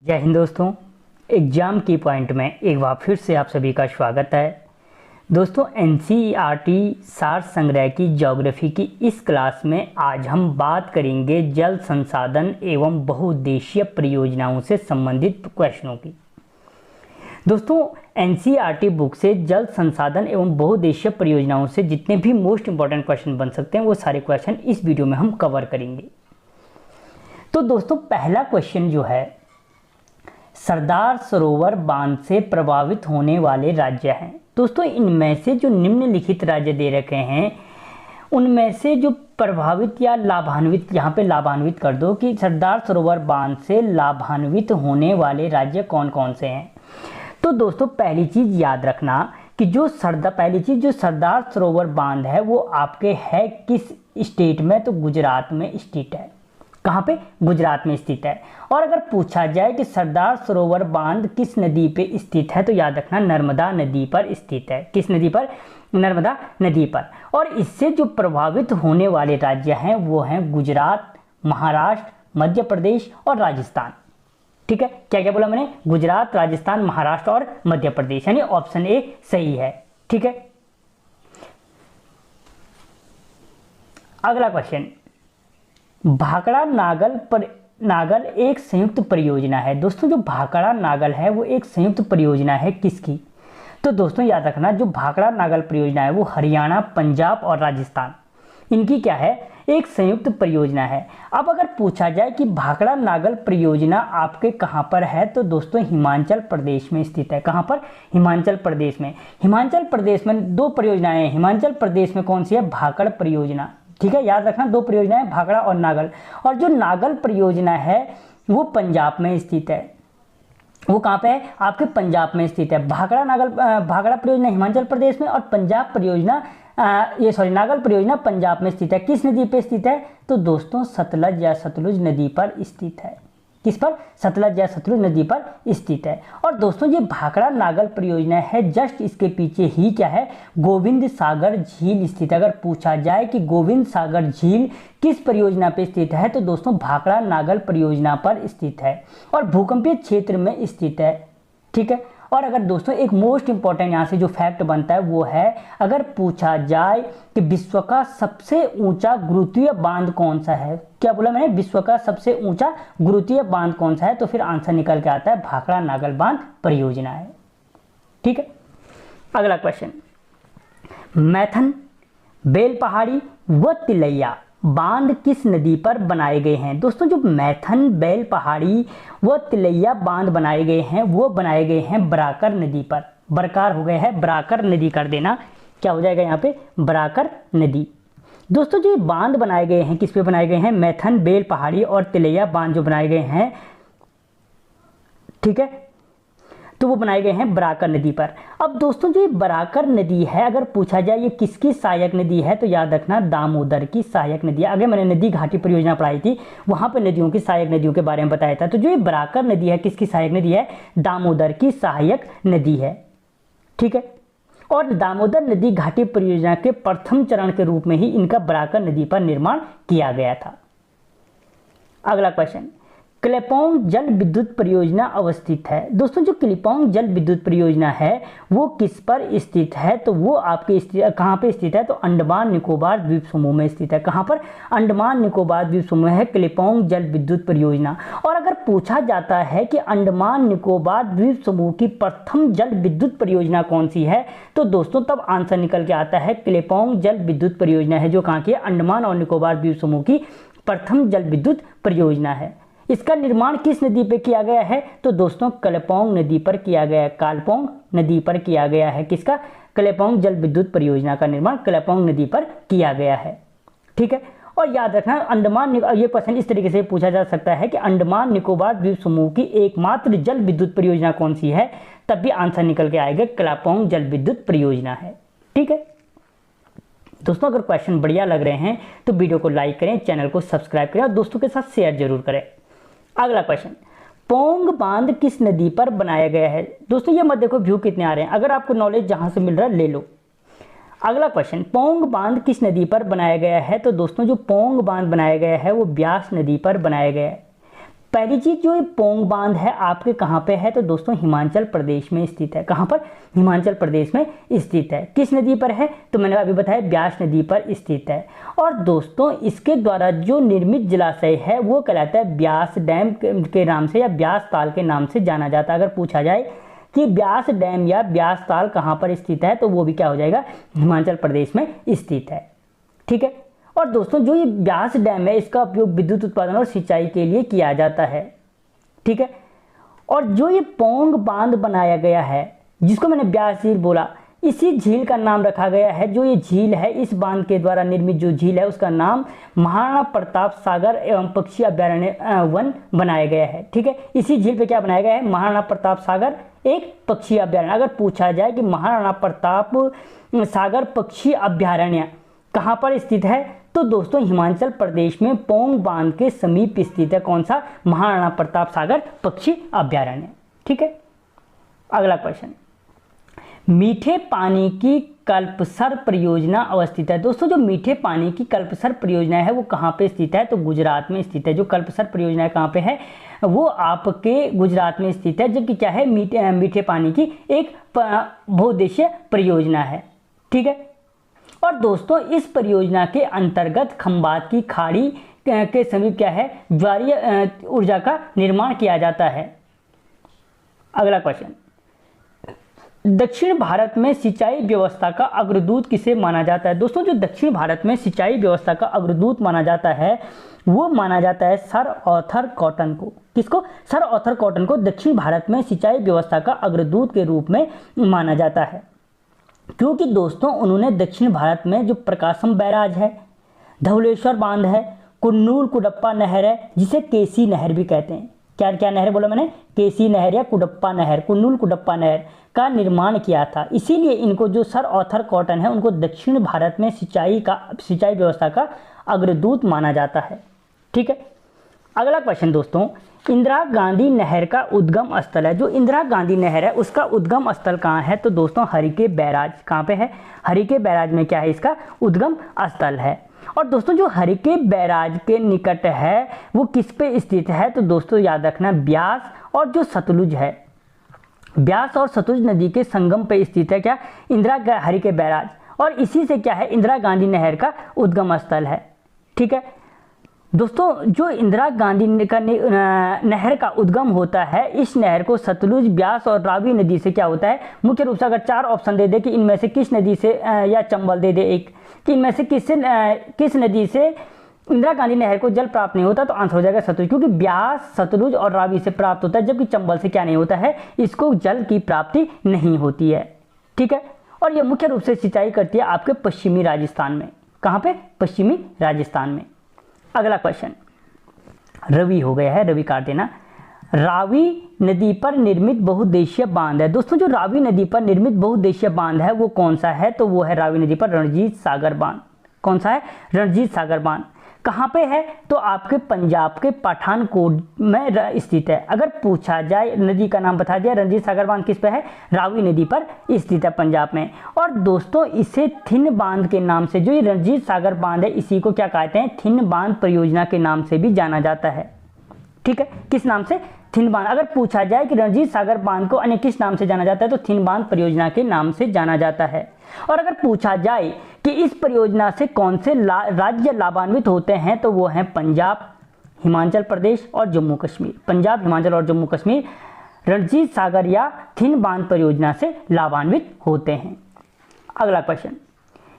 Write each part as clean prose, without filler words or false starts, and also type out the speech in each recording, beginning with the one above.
जय हिंद दोस्तों। एग्जाम की पॉइंट में एक बार फिर से आप सभी का स्वागत है। दोस्तों एनसीईआरटी सार संग्रह की ज्योग्राफी की इस क्लास में आज हम बात करेंगे जल संसाधन एवं बहुउद्देशीय परियोजनाओं से संबंधित क्वेश्चनों की। दोस्तों एनसीईआरटी बुक से जल संसाधन एवं बहुउद्देशीय परियोजनाओं से जितने भी मोस्ट इंपॉर्टेंट क्वेश्चन बन सकते हैं वो सारे क्वेश्चन इस वीडियो में हम कवर करेंगे। तो दोस्तों पहला क्वेश्चन जो है, सरदार सरोवर बांध से प्रभावित होने वाले राज्य हैं। दोस्तों इनमें से जो निम्नलिखित राज्य दे रखे हैं उनमें से जो प्रभावित या लाभान्वित, यहाँ पे लाभान्वित कर दो कि सरदार सरोवर बांध से लाभान्वित होने वाले राज्य कौन कौन से हैं। तो दोस्तों पहली चीज याद रखना कि जो सरदार सरोवर बांध है वो आपके है किस स्टेट में, तो गुजरात में स्थित है। कहाँ पे? गुजरात में स्थित है। और अगर पूछा जाए कि सरदार सरोवर बांध किस नदी पे स्थित है तो याद रखना नर्मदा नदी पर स्थित है। किस नदी पर? नर्मदा नदी पर। और इससे जो प्रभावित होने वाले राज्य हैं वो हैं गुजरात, महाराष्ट्र, मध्य प्रदेश और राजस्थान। ठीक है, क्या क्या बोला मैंने? गुजरात, राजस्थान, महाराष्ट्र और मध्य प्रदेश, यानी ऑप्शन ए सही है। ठीक है, अगला क्वेश्चन, भाखड़ा नागल एक संयुक्त परियोजना है। दोस्तों जो भाखड़ा नागल है वो एक संयुक्त परियोजना है किसकी? तो दोस्तों याद रखना जो भाखड़ा नागल परियोजना है वो हरियाणा, पंजाब और राजस्थान, इनकी क्या है? एक संयुक्त परियोजना है। अब अगर पूछा जाए कि भाखड़ा नागल परियोजना आपके कहाँ पर है तो दोस्तों हिमाचल प्रदेश में स्थित है। कहाँ पर? हिमाचल प्रदेश में। हिमाचल प्रदेश में दो परियोजनाएं हैं। हिमाचल प्रदेश में कौन सी है? भाखड़ परियोजना। ठीक है, याद रखना दो परियोजनाएं, भाखड़ा और नागल। और जो नागल परियोजना है वो पंजाब में स्थित है। वो कहाँ पे है? आपके पंजाब में स्थित है। भाखड़ा परियोजना हिमाचल प्रदेश में और नागल परियोजना पंजाब में स्थित है। किस नदी पे स्थित है? तो दोस्तों सतलज या सतलुज नदी पर स्थित है। किस पर? सतलज या सतलुज नदी पर स्थित है। और दोस्तों ये भाखड़ा नागल परियोजना है, जस्ट इसके पीछे ही क्या है? गोविंद सागर झील स्थित है। अगर पूछा जाए कि गोविंद सागर झील किस परियोजना पे स्थित है तो दोस्तों भाखड़ा नागल परियोजना पर स्थित है और भूकंपीय क्षेत्र में स्थित है। ठीक है, और अगर दोस्तों एक मोस्ट इंपॉर्टेंट यहाँ से जो फैक्ट बनता है वो है, अगर पूछा जाए कि विश्व का सबसे ऊंचा गुरुत्वीय बांध कौन सा है, क्या बोला मैंने? विश्व का सबसे ऊंचा गुरुत्वीय बांध कौन सा है, तो फिर आंसर निकल के आता है भाखड़ा नागल बांध परियोजना है। ठीक है, अगला क्वेश्चन, मैथन, बेल पहाड़ी व तिलैया बांध किस नदी पर बनाए गए हैं? दोस्तों जो मैथन, बेल पहाड़ी व तिलैया बांध बनाए गए हैं वो बनाए गए हैं बराकर नदी पर। बरकार हो गए हैं, बराकर नदी कर देना, क्या हो जाएगा यहाँ पे? बराकर नदी। दोस्तों जो बांध बनाए गए हैं किस पे बनाए गए हैं? मैथन, बेल पहाड़ी और तिलैया बांध जो बनाए गए हैं, ठीक है, तो वो बनाए गए हैं बराकर नदी पर। अब दोस्तों जो ये बराकर नदी है, अगर पूछा जाए ये किसकी सहायक नदी है तो याद रखना दामोदर की सहायक नदी है। आगे मैंने नदी घाटी परियोजना पढ़ाई थी, वहां पर नदियों की सहायक नदियों के बारे में बताया था। तो जो ये बराकर नदी है किसकी सहायक नदी है? दामोदर की सहायक नदी है। ठीक है, और दामोदर नदी घाटी परियोजना के प्रथम चरण के रूप में ही इनका बराकर नदी पर निर्माण किया गया था। अगला क्वेश्चन, क्लेपौंग जल विद्युत परियोजना अवस्थित है। दोस्तों जो क्लेपौंग जल विद्युत परियोजना है वो किस पर स्थित है? तो वो आपके कहाँ पे स्थित है? तो अंडमान निकोबार द्वीप समूह में स्थित है। कहाँ पर? अंडमान निकोबार द्वीप समूह है क्लेपौंग जल विद्युत परियोजना। और अगर पूछा जाता है कि अंडमान निकोबार द्वीप समूह की प्रथम जल विद्युत परियोजना कौन सी है तो दोस्तों तब आंसर निकल के आता है क्लेपौंग जल विद्युत परियोजना है, जो कहाँ की है? अंडमान और निकोबार द्वीप समूह की प्रथम जल विद्युत परियोजना है। इसका निर्माण किस नदी पे किया गया है? तो दोस्तों क्लेपौंग नदी पर किया गया है, कालपौंग नदी पर किया गया है। किसका? क्लेपौंग जल विद्युत परियोजना का निर्माण क्लेपौंग नदी पर किया गया है। ठीक है, और याद रखना ये क्वेश्चन इस तरीके से पूछा जा सकता है कि अंडमान निकोबार द्वीप समूह की एकमात्र जल विद्युत परियोजना कौन सी है, तब भी आंसर निकल के आएगा क्लेपौंग जल विद्युत परियोजना है। ठीक है दोस्तों, अगर क्वेश्चन बढ़िया लग रहे हैं तो वीडियो को लाइक करें, चैनल को सब्सक्राइब करें और दोस्तों के साथ शेयर जरूर करें। अगला क्वेश्चन, पोंग बांध किस नदी पर बनाया गया है? दोस्तों ये मत देखो व्यू कितने आ रहे हैं, अगर आपको नॉलेज जहां से मिल रहा है ले लो। अगला क्वेश्चन, पोंग बांध किस नदी पर बनाया गया है? तो दोस्तों जो पोंग बांध बनाया गया है वो ब्यास नदी पर बनाया गया है। पहली चीज जो ये पोंग बांध है आपके कहाँ पे है, तो दोस्तों हिमाचल प्रदेश में स्थित है। कहाँ पर? हिमाचल प्रदेश में स्थित है। किस नदी पर है? तो मैंने अभी बताया ब्यास नदी पर स्थित है। और दोस्तों इसके द्वारा जो निर्मित जलाशय है वो कहलाता है ब्यास डैम के नाम से या ब्यास ताल के नाम से जाना जाता है। अगर पूछा जाए कि ब्यास डैम या ब्यास ताल कहाँ पर स्थित है, तो वो भी क्या हो जाएगा? हिमाचल प्रदेश में स्थित है। ठीक है। और दोस्तों जो ये ब्यास डैम है इसका उपयोग विद्युत उत्पादन और सिंचाई के लिए किया जाता है। ठीक है। और जो ये पोंग बांध बनाया गया है जिसको मैंने ब्यास झील बोला, इसी झील का नाम रखा गया है। जो ये झील है, इस बांध के द्वारा निर्मित जो झील है उसका नाम महाराणा प्रताप सागर एवं पक्षी अभ्यारण्य वन बनाया गया है। ठीक है। इसी झील पे क्या बनाया गया है? महाराणा प्रताप सागर एक पक्षी अभ्यारण्य। अगर पूछा जाए कि महाराणा प्रताप सागर पक्षी अभ्यारण्य कहाँ पर स्थित है, तो दोस्तों हिमाचल प्रदेश में पोंग बांध के समीप स्थित है। कौन सा? महाराणा प्रताप सागर पक्षी अभ्यारण्य। ठीक है। अगला क्वेश्चन, मीठे पानी की कल्पसर परियोजना अवस्थित है। दोस्तों जो मीठे पानी की कल्पसर परियोजना है वो कहाँ पे स्थित है? तो गुजरात में स्थित है। जो कल्पसर परियोजना कहाँ पे है? वो आपके गुजरात में स्थित है, जबकि क्या है? मीठे पानी की एक बहुउद्देशीय परियोजना है। ठीक है। और दोस्तों इस परियोजना के अंतर्गत खंबात की खाड़ी के समीप क्या है? ज्वारीय ऊर्जा का निर्माण किया जाता है। अगला क्वेश्चन, दक्षिण भारत में सिंचाई व्यवस्था का अग्रदूत किसे माना जाता है? दोस्तों जो दक्षिण भारत में सिंचाई व्यवस्था का अग्रदूत माना जाता है वो माना जाता है सर आर्थर कॉटन को। किसको? सर आर्थर कॉटन को दक्षिण भारत में सिंचाई व्यवस्था का अग्रदूत के रूप में माना जाता है, क्योंकि दोस्तों उन्होंने दक्षिण भारत में जो प्रकाशम बैराज है, धवलेश्वर बांध है, कुन्नूर कुडप्पा नहर है जिसे केसी नहर भी कहते हैं। क्या क्या नहर बोला मैंने? केसी नहर या कुडप्पा नहर, कुन्नूर कुडप्पा नहर का निर्माण किया था। इसीलिए इनको जो सर आर्थर कॉटन है उनको दक्षिण भारत में सिंचाई व्यवस्था का अग्रदूत माना जाता है। ठीक है। अगला क्वेश्चन दोस्तों, इंदिरा गांधी नहर का उद्गम स्थल है। जो इंदिरा गांधी नहर है उसका उद्गम स्थल कहाँ है? तो दोस्तों हरिके बैराज। कहाँ पे है? हरिके बैराज में क्या है? इसका उद्गम स्थल है। और दोस्तों जो हरिके बैराज के निकट है वो किस पे स्थित है? तो दोस्तों याद रखना ब्यास और जो सतलुज है, ब्यास और सतलुज नदी के संगम पे स्थित है क्या? इंदिरा हरिके बैराज। और इसी से क्या है? इंदिरा गांधी नहर का उद्गम स्थल है। ठीक है। दोस्तों जो इंदिरा गांधी का नहर का उद्गम होता है, इस नहर को सतलुज, ब्यास और रावी नदी से क्या होता है? मुख्य रूप से अगर चार ऑप्शन दे दे कि इनमें से किस नदी से या चंबल दे दे एक, कि इनमें से किस नदी से इंदिरा गांधी नहर को जल प्राप्त नहीं होता, तो आंसर हो जाएगा सतलुज, क्योंकि ब्यास, सतलुज और रावी से प्राप्त होता है, जबकि चंबल से क्या नहीं होता है? इसको जल की प्राप्ति नहीं होती है। ठीक है। और यह मुख्य रूप से सिंचाई करती है आपके पश्चिमी राजस्थान में। कहाँ पे? पश्चिमी राजस्थान में। अगला क्वेश्चन, रवि हो गया है, रवि काट देना। रावी नदी पर निर्मित बहुउद्देशीय बांध है। दोस्तों जो रावी नदी पर निर्मित बहुउद्देशीय बांध है वो कौन सा है? तो वो है रावी नदी पर रणजीत सागर बांध। कौन सा है? रणजीत सागर बांध। कहाँ पे है? तो आपके पंजाब के पठानकोट में स्थित है। अगर पूछा जाए, नदी का नाम बता दिया, रणजीत सागर बांध किस पे है? रावी नदी पर स्थित है पंजाब में। और दोस्तों इसे थिन बांध के नाम से, जो ये रणजीत सागर बांध है इसी को क्या कहते हैं? थिन बांध परियोजना के नाम से भी जाना जाता है। ठीक है। किस नाम से? थिन बांध। अगर पूछा जाए कि रणजीत सागर बांध को अन्य किस नाम से जाना जाता है, तो थिन बांध परियोजना के नाम से जाना जाता है। और अगर पूछा जाए कि इस परियोजना से कौन से राज्य लाभान्वित होते हैं, तो वो हैं पंजाब, हिमाचल प्रदेश और जम्मू कश्मीर। पंजाब, हिमाचल और जम्मू कश्मीर रणजीत सागर या थिन बांध परियोजना से लाभान्वित होते हैं। अगला क्वेश्चन,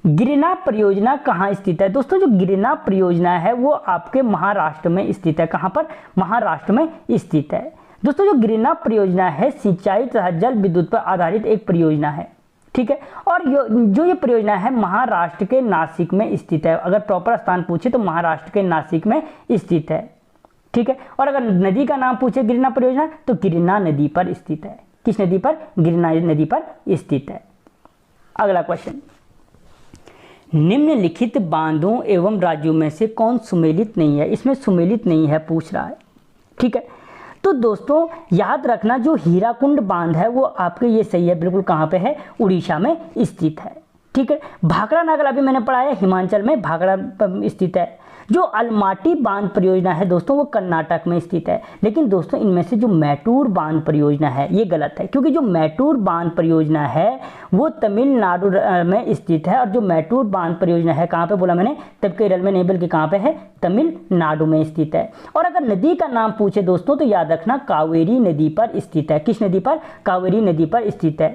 गिरना परियोजना कहाँ स्थित है? दोस्तों जो गिरना परियोजना है वो आपके महाराष्ट्र में स्थित है। कहाँ पर? महाराष्ट्र में स्थित है। दोस्तों जो गिरना परियोजना है सिंचाई तथा जल विद्युत पर आधारित एक परियोजना है। ठीक है। और जो ये परियोजना है महाराष्ट्र के नासिक में स्थित है। अगर प्रॉपर स्थान पूछे तो महाराष्ट्र के नासिक में स्थित है। ठीक है। और अगर नदी का नाम पूछे गिरना परियोजना, तो गिरना नदी पर स्थित है। किस नदी पर? गिरना नदी पर स्थित है। अगला क्वेश्चन, निम्नलिखित बांधों एवं राज्यों में से कौन सुमेलित नहीं है? इसमें सुमेलित नहीं है पूछ रहा है। ठीक है। तो दोस्तों याद रखना, जो हीराकुंड बांध है वो आपके ये सही है, बिल्कुल कहाँ पे है? उड़ीसा में स्थित है। ठीक है। भाखड़ा नागल अभी मैंने पढ़ा है, हिमाचल में भाखड़ा स्थित है। जो अलमाटी बांध परियोजना है दोस्तों वो कर्नाटक में स्थित है, लेकिन दोस्तों इनमें से जो मैटूर बांध परियोजना है ये गलत है, क्योंकि जो मैटूर बांध परियोजना है वो तमिलनाडु में स्थित है। और जो मैटूर बांध परियोजना है कहाँ पे बोला मैंने, तब केरल में नहीं बल्कि कहाँ पे है, तमिलनाडु में स्थित है। और अगर नदी का नाम पूछे दोस्तों तो याद रखना कावेरी नदी पर स्थित है। किस नदी पर, कावेरी नदी पर स्थित है,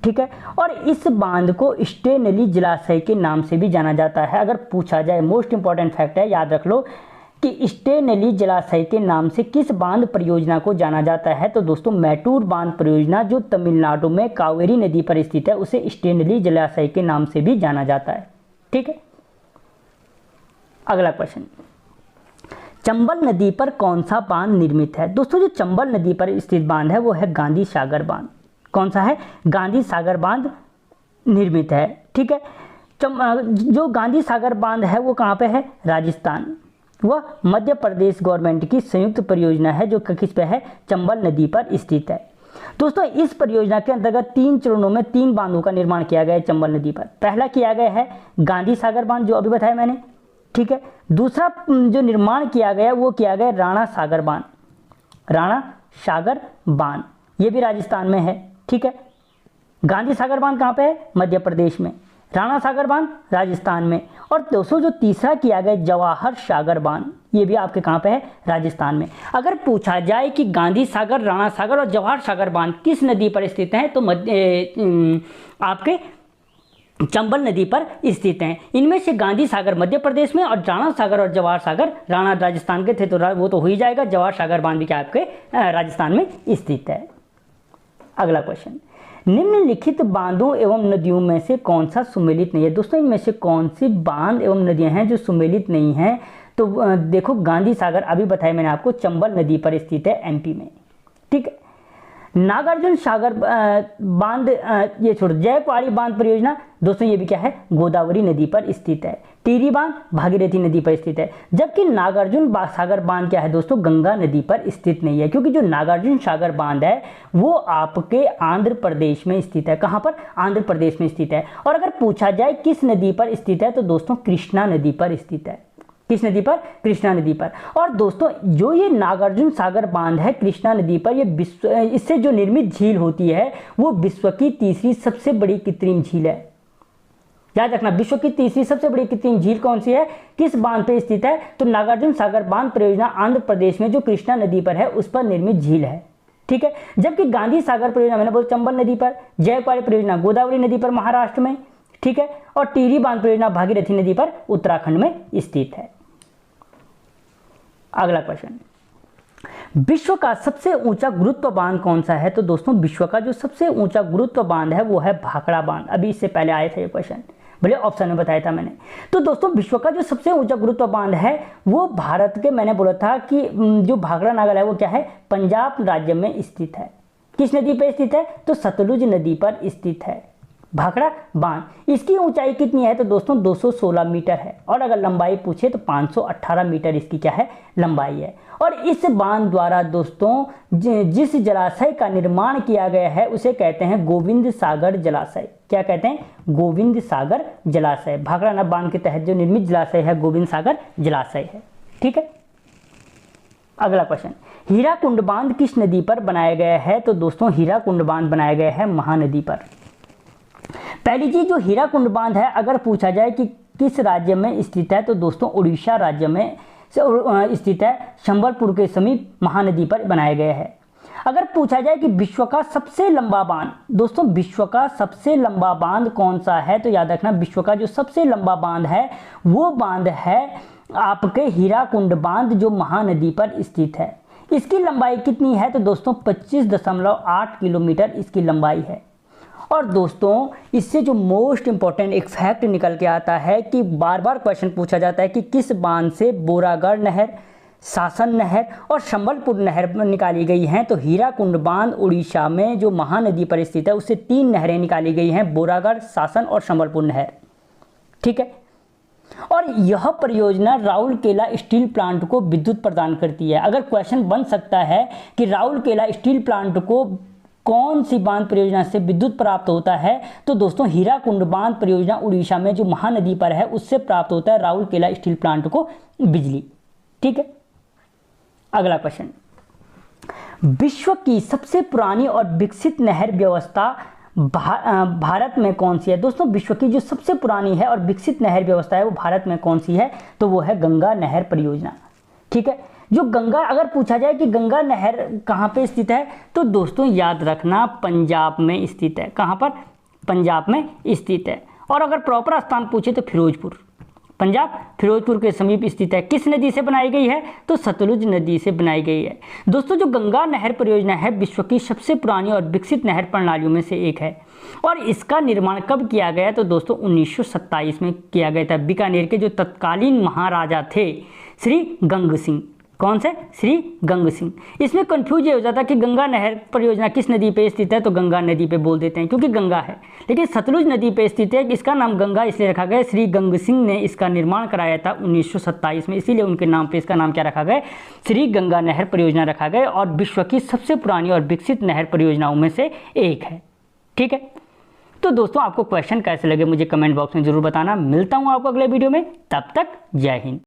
ठीक है। और इस बांध को स्टेनली जलाशय के नाम से भी जाना जाता है। अगर पूछा जाए, मोस्ट इंपॉर्टेंट फैक्ट है, याद रख लो कि स्टेनली जलाशय के नाम से किस बांध परियोजना को जाना जाता है, तो दोस्तों मैटूर बांध परियोजना जो तमिलनाडु में कावेरी नदी पर स्थित है उसे स्टेनली जलाशय के नाम से भी जाना जाता है, ठीक है। अगला क्वेश्चन, चंबल नदी पर कौन सा बांध निर्मित है? दोस्तों जो चंबल नदी पर स्थित बांध है वो है गांधी सागर बांध। कौन सा है? गांधी सागर बांध निर्मित है, ठीक है। जो गांधी सागर बांध है वो कहाँ पे है? राजस्थान। वह मध्य प्रदेश गवर्नमेंट की संयुक्त परियोजना है जो किस पे है? चंबल नदी पर स्थित है। दोस्तों इस परियोजना के अंतर्गत 3 चरणों में 3 बांधों का निर्माण किया गया है चंबल नदी पर। पहला किया गया है गांधी सागर बांध जो अभी बताया मैंने, ठीक है। दूसरा जो निर्माण किया गया वो किया गया राणा सागर बांध, राणा सागर बांध, ये भी राजस्थान में है, ठीक है। गांधी सागर बांध कहाँ पे है? मध्य प्रदेश में। राणा सागर बांध राजस्थान में। और दोस्तों जो तीसरा किया गया जवाहर सागर बांध, ये भी आपके कहाँ पे है? राजस्थान में। अगर पूछा जाए कि गांधी सागर, राणा सागर और जवाहर सागर बांध किस नदी पर स्थित हैं, तो आपके चंबल नदी पर स्थित हैं। इनमें से गांधी सागर मध्य प्रदेश में और राणा सागर और जवाहर सागर, राणा राजस्थान के थे तो वो तो हो ही जाएगा, जवाहर सागर बांध भी क्या आपके राजस्थान में स्थित है। अगला क्वेश्चन, निम्नलिखित बांधों एवं नदियों में से कौन सा सुमेलित नहीं है? दोस्तों इनमें से कौन सी बांध एवं नदियां हैं जो सुमेलित नहीं हैं? तो देखो गांधी सागर अभी बताया मैंने आपको, चंबल नदी पर स्थित है एमपी में, ठीक है। नागार्जुन सागर बांध, ये छोड़ो, जयकवाड़ी बांध परियोजना दोस्तों ये भी क्या है? गोदावरी नदी पर स्थित है। टिहरी बांध भागीरथी नदी पर स्थित है। जबकि नागार्जुन सागर बांध क्या है दोस्तों? गंगा नदी पर स्थित नहीं है, क्योंकि जो नागार्जुन सागर बांध है वो आपके आंध्र प्रदेश में स्थित है। कहाँ पर? आंध्र प्रदेश में स्थित है। और अगर पूछा जाए किस नदी पर स्थित है, तो दोस्तों कृष्णा नदी पर स्थित है। किस नदी पर? कृष्णा नदी पर। और दोस्तों जो ये नागार्जुन सागर बांध है कृष्णा नदी पर, ये विश्व, इससे जो निर्मित झील होती है वो विश्व की तीसरी सबसे बड़ी कृत्रिम झील है। याद रखना, विश्व की तीसरी सबसे बड़ी कृत्रिम झील कौन सी है, किस बांध पे स्थित है? तो नागार्जुन सागर बांध परियोजना आंध्र प्रदेश में जो कृष्णा नदी पर है उस पर निर्मित झील है, ठीक है। जबकि गांधी सागर परियोजना मैंने बोला चंबल नदी पर, जयकवाड़ी परियोजना गोदावरी नदी पर महाराष्ट्र में, ठीक है, और टिहरी बांध परियोजना भागीरथी नदी पर उत्तराखंड में स्थित है। अगला क्वेश्चन, विश्व का सबसे ऊंचा गुरुत्व बांध कौन सा है? तो दोस्तों विश्व का जो सबसे ऊंचा गुरुत्व बांध है वो है भाखड़ा बांध। अभी इससे पहले आया था ये क्वेश्चन, भले ऑप्शन में बताया था मैंने। तो दोस्तों विश्व का जो सबसे ऊंचा गुरुत्व बांध है वो भारत के, मैंने बोला था कि जो भाखड़ा नागल है वो क्या है? पंजाब राज्य में स्थित है। किस नदी पर स्थित है? तो सतलुज नदी पर स्थित है भाखड़ा बांध। इसकी ऊंचाई कितनी है? तो दोस्तों 216 मीटर है। और अगर लंबाई पूछे तो 518 मीटर इसकी क्या है? लंबाई है। और इस बांध द्वारा दोस्तों जिस जलाशय का निर्माण किया गया है उसे कहते हैं गोविंद सागर जलाशय। क्या कहते हैं? गोविंद सागर जलाशय। भाखड़ा बांध के तहत जो निर्मित जलाशय है गोविंद सागर जलाशय है, ठीक है। अगला क्वेश्चन, हीराकुंड बांध किस नदी पर बनाया गया है? तो दोस्तों हीराकुंड बांध बनाया गया है महानदी पर। पहली चीज, जो हीराकुंड बांध है अगर पूछा जाए कि किस राज्य में स्थित है, तो दोस्तों उड़ीसा राज्य में स्थित है, संबलपुर के समीप महानदी पर बनाया गया है। अगर पूछा जाए कि विश्व का सबसे लंबा बांध, दोस्तों विश्व का सबसे लंबा बांध कौन सा है, तो याद रखना विश्व का जो सबसे लंबा बांध है वो बांध है आपके हीराकुंड बांध जो महानदी पर स्थित है। इसकी लंबाई कितनी है? तो दोस्तों 25.8 किलोमीटर इसकी लंबाई है। और दोस्तों इससे जो मोस्ट इंपॉर्टेंट एक फैक्ट निकल के आता है कि बार बार क्वेश्चन पूछा जाता है कि किस बांध से बोरागढ़ नहर, सासन नहर और संबलपुर नहर निकाली गई हैं। तो हीराकुंड बांध उड़ीसा में जो महानदी पर स्थित है उससे 3 नहरें निकाली गई हैं, बोरागढ़, सासन और संबलपुर नहर, ठीक है। और यह परियोजना राउरकेला स्टील प्लांट को विद्युत प्रदान करती है। अगर क्वेश्चन बन सकता है कि राउरकेला स्टील प्लांट को कौन सी बांध परियोजना से विद्युत प्राप्त होता है? तो दोस्तों हीराकुंड बांध परियोजना उड़ीसा में जो महानदी पर है उससे प्राप्त होता है राउरकेला स्टील प्लांट को बिजली। ठीक है, अगला क्वेश्चन, विश्व की सबसे पुरानी और विकसित नहर व्यवस्था भारत में कौन सी है? दोस्तों विश्व की जो सबसे पुरानी है और विकसित नहर व्यवस्था है वो भारत में कौन सी है? तो वो है गंगा नहर परियोजना। ठीक है, जो गंगा, अगर पूछा जाए कि गंगा नहर कहाँ पे स्थित है, तो दोस्तों याद रखना पंजाब में स्थित है। कहाँ पर? पंजाब में स्थित है। और अगर प्रॉपर स्थान पूछे तो फिरोजपुर, पंजाब फिरोजपुर के समीप स्थित है। किस नदी से बनाई गई है? तो सतलुज नदी से बनाई गई है। दोस्तों जो गंगा नहर परियोजना है विश्व की सबसे पुरानी और विकसित नहर प्रणालियों में से एक है। और इसका निर्माण कब किया गया? तो दोस्तों 1927 में किया गया था। बीकानेर के जो तत्कालीन महाराजा थे श्री गंग सिंह, कौन से? श्री गंग सिंह। इसमें कंफ्यूज ये हो जाता है कि गंगा नहर परियोजना किस नदी पे स्थित है, तो गंगा नदी पे बोल देते हैं क्योंकि गंगा है, लेकिन सतलुज नदी पे स्थित है। इसका नाम गंगा इसलिए रखा गया, श्री गंग सिंह ने इसका निर्माण कराया था 1927 में, इसीलिए उनके नाम पे इसका नाम क्या रखा गया? श्री गंगा नहर परियोजना रखा गया। और विश्व की सबसे पुरानी और विकसित नहर परियोजनाओं में से एक है। ठीक है, तो दोस्तों आपको क्वेश्चन कैसे लगे मुझे कमेंट बॉक्स में जरूर बताना। मिलता हूँ आपको अगले वीडियो में, तब तक जय हिंद।